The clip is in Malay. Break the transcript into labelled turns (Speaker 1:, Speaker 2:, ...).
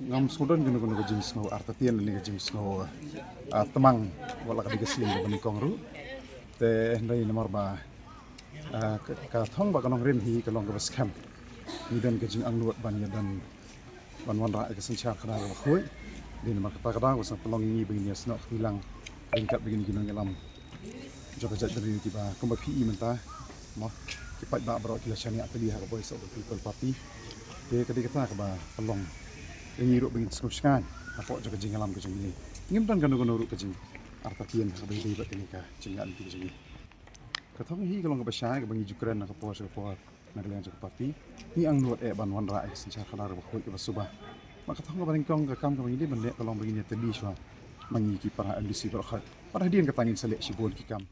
Speaker 1: ngam sudan gunu ke jing snow artatian ni ke jing snow temang wala ka digasin ke bani kongru te ndai nomor ba ka thong ba kanong rin hi ka long ka baskam ni dan ke jing angluat ban ya dan ban wan ra ke senchar khana ba khoi din ma ka ka dang wasang pelong ni begini snow hilang ringkat begini ginang alam jaka jat dari ki ba ko ba pi menta mo ki pat ba bro ki la chani atli ha ko voice of the people party ke kata ka ba pelong yang iruk bingit skuskan apa jaga jing alam ke jing ni ngim tan kan uruk ke jing artatian ka bagi bat ni ka jingan ti jing ka thong hi kalong ka basya ka bangi jukran ka pos na kalian jaga parti ni ang nuat ban wan ra senchar khana ba khoi ka subah maka thong ka baring kong ka kam ka bangi ban le kalong bangi ni tali shwa mangi ki para ambisi ber khat para dien ka tangin selek si bon ki kam